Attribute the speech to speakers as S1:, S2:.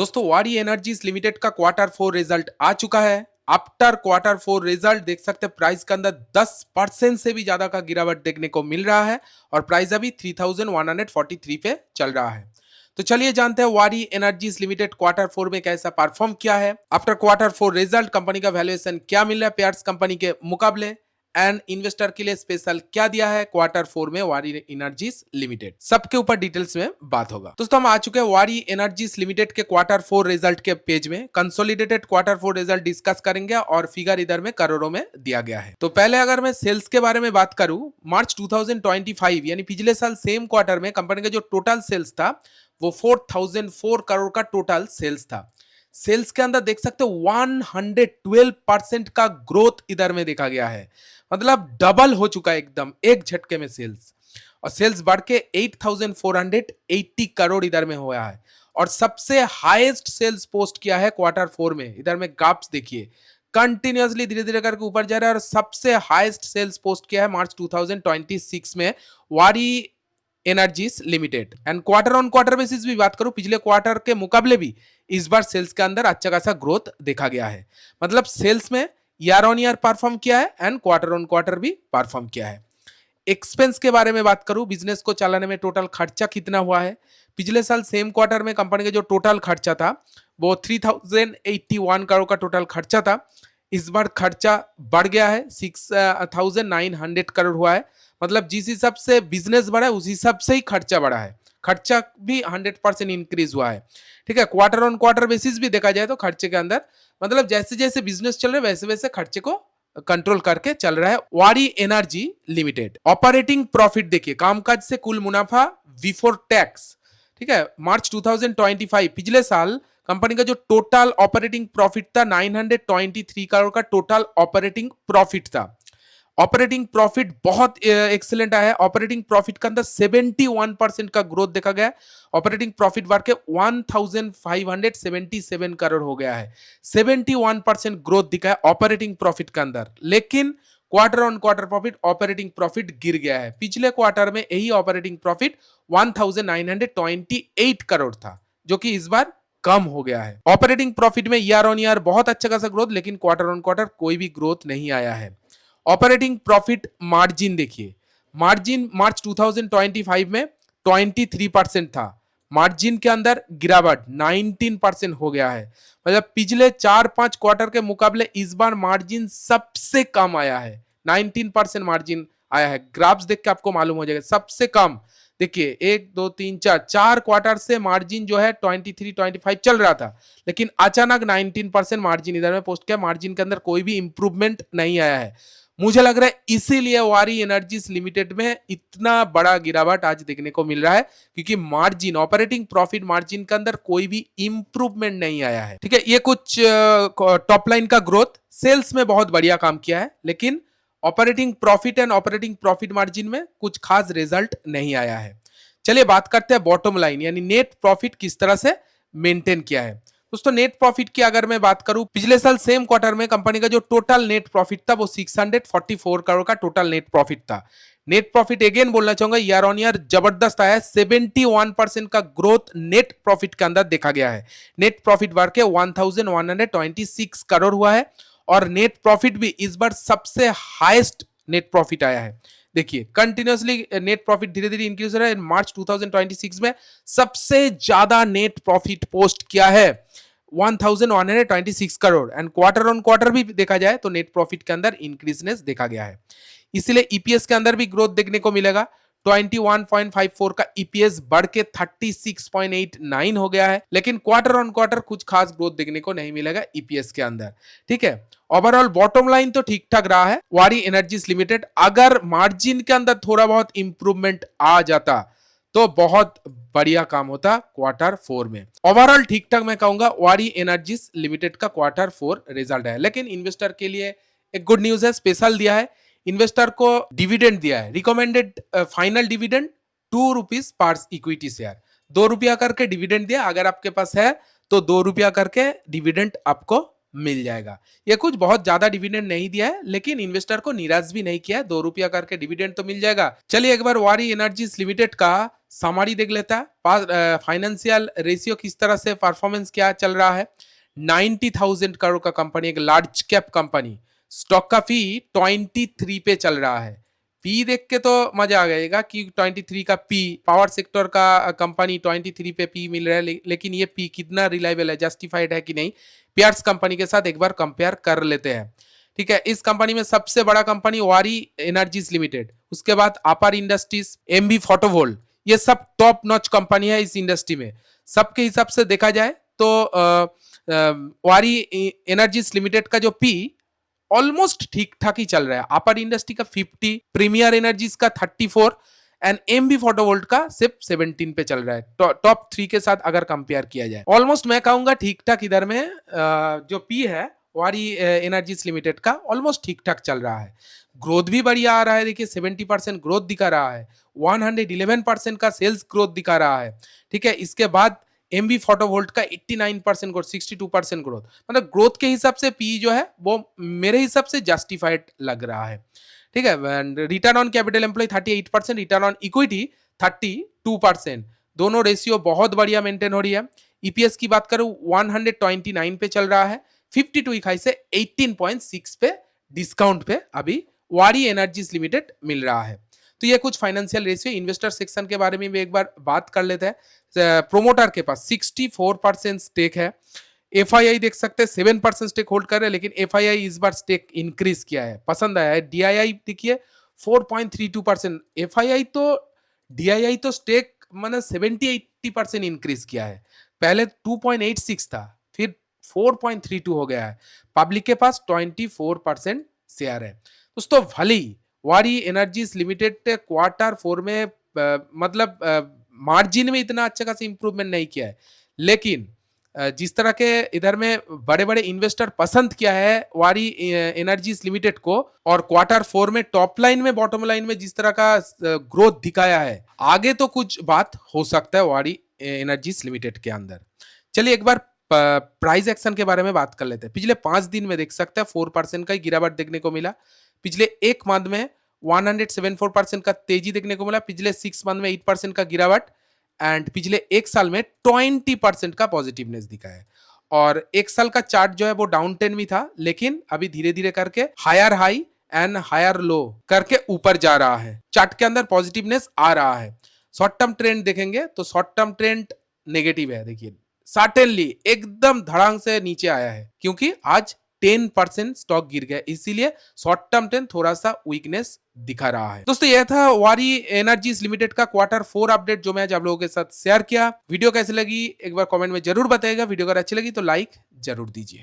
S1: दोस्तों वारी energies limited का क्वार्टर 4 रिजल्ट आ चुका है। आफ्टर क्वार्टर 4 रिजल्ट देख सकते हैं प्राइस के अंदर 10% से भी ज्यादा का गिरावट देखने को मिल रहा है और प्राइस अभी 3143 पे चल रहा है। तो चलिए जानते हैं वारी एनर्जीज लिमिटेड क्वार्टर 4 में कैसा परफॉर्म किया है। आफ्टर क्वार्टर 4 रिजल्ट कंपनी का वैल्यूएशन क्या मिल रहा है पेयर्स कंपनी के मुकाबले एंड इन्वेस्टर के लिए स्पेशल क्या दिया है क्वार्टर 4 में वारी एनर्जीज लिमिटेड, सबके ऊपर डिटेल्स में बात होगा। दोस्तों हम आ चुके हैं वारी एनर्जीज लिमिटेड के क्वार्टर 4 रिजल्ट के पेज में। कंसोलिडेटेड क्वार्टर 4 रिजल्ट डिस्कस करेंगे और फिगर इधर में करोड़ों में दिया गया है। तो पहले अगर मैं सेल्स के बारे में बात करूं, मार्च 2025 यानी पिछले साल सेम क्वार्टर में कंपनी का जो टोटल सेल्स था वो 4004 करोड़ का टोटल सेल्स था। सेल्स के अंदर देख सकते हो 112% का ग्रोथ इधर में देखा गया है, मतलब डबल हो चुका है एकदम एक झटके में सेल्स। और सेल्स बढ़ के 8480 करोड़ इधर में हुआ है और सबसे हाईएस्ट सेल्स पोस्ट किया है क्वार्टर 4 में। इधर में ग्राफ्स देखिए कंटिन्यूअसली धीरे धीरे करके ऊपर जा रहा है और सबसे हाईएस्ट सेल्स पोस्ट किया है मार्च 2026 में वारी energies limited. And quarter on quarter basis भी बात करूं, पिछले क्वार्टर के मुकाबले भी इस बार सेल्स के अंदर अच्छा खासा ग्रोथ देखा गया है। मतलब सेल्स में ईयर ऑन ईयर परफॉर्म किया है एंड क्वार्टर ऑन क्वार्टर भी परफॉर्म किया है। एक्सपेंस के बारे में बात करूं, बिजनेस को चलाने में टोटल खर्चा कितना हुआ है। पिछले साल सेम क्वार्टर में कंपनी का जो टोटल खर्चा था वो 3081 करोड़ का टोटल खर्चा था। इस बार खर्चा बढ़ गया है, 6900 करोड़ हुआ है। मतलब जिस हिसाब से बिजनेस बढ़ा है उस हिसाब से ही खर्चा बढ़ा है, खर्चा भी 100% इंक्रीज हुआ है। ठीक है, क्वार्टर ऑन क्वार्टर बेसिस भी देखा जाए तो खर्चे के अंदर मतलब जैसे जैसे बिजनेस चल रहा है वैसे वैसे खर्चे को कंट्रोल करके चल रहा है वारी एनर्जी लिमिटेड। ऑपरेटिंग प्रॉफिट देखिए, कामकाज से कुल मुनाफा बिफोर टैक्स। ठीक है, मार्च 2025 पिछले साल कंपनी का जो टोटल ऑपरेटिंग प्रॉफिट था 923 करोड़ का टोटल ऑपरेटिंग प्रॉफिट था। ऑपरेटिंग प्रॉफिट बहुत एक्सीलेंट आया है। ऑपरेटिंग प्रॉफिट के अंदर 71% का ग्रोथ देखा गया है। ऑपरेटिंग प्रॉफिट बढ़ के 1577 करोड़ हो गया है। 71% ग्रोथ दिखा है ऑपरेटिंग प्रॉफिट के अंदर। लेकिन quarter on quarter profit operating profit गिर गया है। पिछले क्वार्टर में यही ऑपरेटिंग प्रॉफिट 1928 करोड़ था, जो कि इस बार कम हो गया है। ऑपरेटिंग प्रॉफिट में ईयर ऑन ईयर बहुत अच्छा खासा ग्रोथ, लेकिन क्वार्टर ऑन क्वार्टर कोई भी ग्रोथ नहीं आया है। ऑपरेटिंग प्रॉफिट मार्जिन देखिए, मार्जिन मार्च 2025 में 23% था, मार्जिन के अंदर गिरावट 19% हो गया है। मतलब पिछले 4-5 क्वार्टर के मुकाबले इस बार मार्जिन सबसे कम आया है, 19% मार्जिन आया है। ग्राफ्स देख के आपको मालूम हो जाएगा सबसे कम। देखिए 1 2 3 4 क्वार्टर से मार्जिन जो है 23-25 चल रहा था, लेकिन अचानक 19% मार्जिन इधर में पोस्ट किया। मार्जिन के अंदर कोई भी इंप्रूवमेंट नहीं आया है। मुझे लग रहा है इसीलिए वारी एनर्जीज लिमिटेड में इतना बड़ा गिरावट आज देखने को मिल रहा है, क्योंकि मार्जिन ऑपरेटिंग प्रॉफिट मार्जिन के अंदर कोई भी इंप्रूवमेंट नहीं आया है। ठीक है, ये कुछ टॉप लाइन का ग्रोथ, सेल्स में बहुत बढ़िया काम किया है, लेकिन operating profit and operating profit margin में कुछ खास रिजल्ट नहीं आया है। चलिए बात करते हैं बॉटम लाइन, यानी नेट प्रॉफिट किस तरह से मेंटेन किया है। दोस्तों नेट प्रॉफिट की अगर मैं बात करूं, पिछले साल सेम क्वार्टर में कंपनी का जो टोटल नेट प्रॉफिट था वो 644 करोड़ का टोटल नेट प्रॉफिट था। नेट प्रॉफिट अगेन बोलना चाहूंगा ईयर ऑन ईयर जबरदस्त आया है, 71% का ग्रोथ नेट प्रॉफिट के अंदर देखा गया है। नेट प्रॉफिट बढ़ के 1126 करोड़ हुआ है और नेट प्रॉफिट भी इस बार सबसे हाईएस्ट नेट प्रॉफिट आया है। देखिए कंटिन्यूअसली नेट प्रॉफिट धीरे धीरे इंक्रीज हो रहा है। मार्च 2026 में सबसे ज्यादा नेट प्रॉफिट पोस्ट किया है 1126 crore and quarter on quarter भी देखा जाए तो नेट प्रॉफिट के अंदर इंक्रीजनेस देखा गया है। इसलिए ईपीएस के अंदर भी ग्रोथ देखने को मिलेगा। 21.54 का ईपीएस बढ़ के 36.89 हो गया है, लेकिन क्वार्टर ऑन क्वार्टर कुछ खास ग्रोथ देखने को नहीं मिलेगा ईपीएस के अंदर। ठीक है, ओवरऑल बॉटम लाइन तो ठीक ठाक रहा है वारी एनर्जीज लिमिटेड। अगर मार्जिन के अंदर थोड़ा बहुत इंप्रूवमेंट आ जाता तो बहुत बढ़िया काम होता क्वार्टर 4 में। ओवरऑल ठीक ठाक मैं कहूंगा वारी एनर्जीज लिमिटेड का क्वार्टर 4 रिजल्ट है। लेकिन इन्वेस्टर के लिए एक गुड न्यूज है, स्पेशल दिया है इन्वेस्टर को, डिविडेंड दिया है। Recommended final dividend 2 rupees per equity share, 2 रुपया करके डिविडेंड दिया। अगर आपके पास है तो 2 रुपया करके डिविडेंड आपको मिल जाएगा। ये कुछ बहुत ज्यादा डिविडेंड नहीं दिया है, लेकिन इन्वेस्टर को निराश भी नहीं किया है, 2 रुपया करके डिविडेंड तो मिल जाएगा। चलिए एक बार वारी एनर्जीज लिमिटेड का समरी देख लेता है, फाइनेंशियल रेशियो किस तरह से, परफॉर्मेंस क्या चल रहा है। 90,000 करोड़ का कंपनी, एक लार्ज कैप कंपनी, स्टॉक का फी 23 पे चल रहा है। पी देख के तो मजा आ जाएगा कि 23 का पी, पावर सेक्टर का कंपनी 23 पे पी मिल रहा है, लेकिन ये पी कितना रिलायबल है, जस्टिफाइड है कि नहीं, पियर्स कंपनी के साथ एक बार कंपेयर कर लेते हैं। ठीक है, इस कंपनी में सबसे बड़ा कंपनी वारी एनर्जीज लिमिटेड, उसके बाद अपर इंडस्ट्रीज, एमबी फोटोवोल्ट, ये सब टॉप नॉच कंपनी है इस इंडस्ट्री में। सबके हिसाब से देखा जाए तो वारी एनर्जीज लिमिटेड का जो पी ऑलमोस्ट ठीक ठाक ही चल रहा है। अपर इंडस्ट्री का 50, प्रीमियर एनर्जीज का 34 एंड एमबी फोटोवोल्ट का सिर्फ 17 पे चल रहा है। टॉप 3 के साथ अगर कंपेयर किया जाए, ऑलमोस्ट मैं कहूंगा ठीक ठाक इधर में जो पी है वारी एनर्जीज लिमिटेड का ऑलमोस्ट ठीक ठाक चल रहा है। ग्रोथ भी बढ़िया आ रहा है, देखिए 70% ग्रोथ दिखा रहा है, 111% का सेल्स ग्रोथ दिखा रहा है। ठीक है, इसके बाद एमबी फोटोवोल्ट का 89% ग्रोथ, 62% ग्रोथ, मतलब ग्रोथ के हिसाब से पी जो है वो मेरे हिसाब से जस्टिफाइड लग रहा है। ठीक है, return on capital employ 38%, return on equity 32%, दोनों रेशियो बहुत बढ़िया मेंटेन हो रही है। ईपीएस की बात करूं 129 पे चल रहा है, 52 इकाई से 18.6 पे डिस्काउंट पे अभी वारी एनर्जीज लिमिटेड मिल रहा है। तो ये कुछ फाइनेंशियल रेशियो। इन्वेस्टर सेक्शन के बारे में भी एक बार बात कर लेते हैं। प्रोमोटर के पास 64% स्टेक है। एफआईआई देख सकते हैं 7% स्टेक होल्ड कर रहे हैं, लेकिन एफआईआई इस बार स्टेक इंक्रीज किया है, पसंद आया है। डीआईआई देखिए 4.32%, एफआईआई तो डीआईआई तो स्टेक मतलब 70-80% इंक्रीज किया है। पहले 2.86 था, फिर 4.32 हो गया है। पब्लिक के पास 24% शेयर है। दोस्तों भले ही वारी एनर्जीज लिमिटेड Q4 में मतलब मार्जिन में इतना अच्छा खासा इंप्रूवमेंट नहीं किया है, लेकिन जिस तरह के इधर में बड़े बड़े इन्वेस्टर पसंद किया है वारी एनर्जीज लिमिटेड को, और Q4 में टॉप लाइन में बॉटम लाइन में जिस तरह का ग्रोथ दिखाया है, आगे तो कुछ बात हो सकता है वारी एनर्जीज लिमिटेड के अंदर। चलिए एक बार प्राइस एक्शन के बारे में बात कर लेते हैं। पिछले 5 दिन में देख सकते हैं 4% का गिरावट देखने को मिला। पिछले एक मंथ में 174% का तेजी देखने को मिला। पिछले 6 मंथ में 8% का गिरावट, एंड पिछले एक साल में 20% का पॉजिटिवनेस दिखा है। और एक साल का चार्ट जो है वो डाउन ट्रेंड में था, लेकिन अभी धीरे धीरे करके higher high and higher low करके ऊपर जा रहा है। चार्ट के अंदर पॉजिटिवनेस आ रहा है। शॉर्ट टर्म ट्रेंड देखेंगे तो शॉर्ट टर्म ट्रेंड नेगेटिव है। देखिए सर्टेनली एकदम धड़ांग से नीचे आया है, क्योंकि आज 10% स्टॉक गिर गया, इसीलिए शॉर्ट टर्म ट्रेंड थोड़ा सा वीकनेस दिखा रहा है। दोस्तों यह था वारी एनर्जीज लिमिटेड का Q4 अपडेट, जो मैं आज आप लोगों के साथ शेयर किया। वीडियो कैसी लगी एक बार कमेंट में जरूर बताइएगा। वीडियो अगर अच्छी लगी तो लाइक जरूर दीजिए।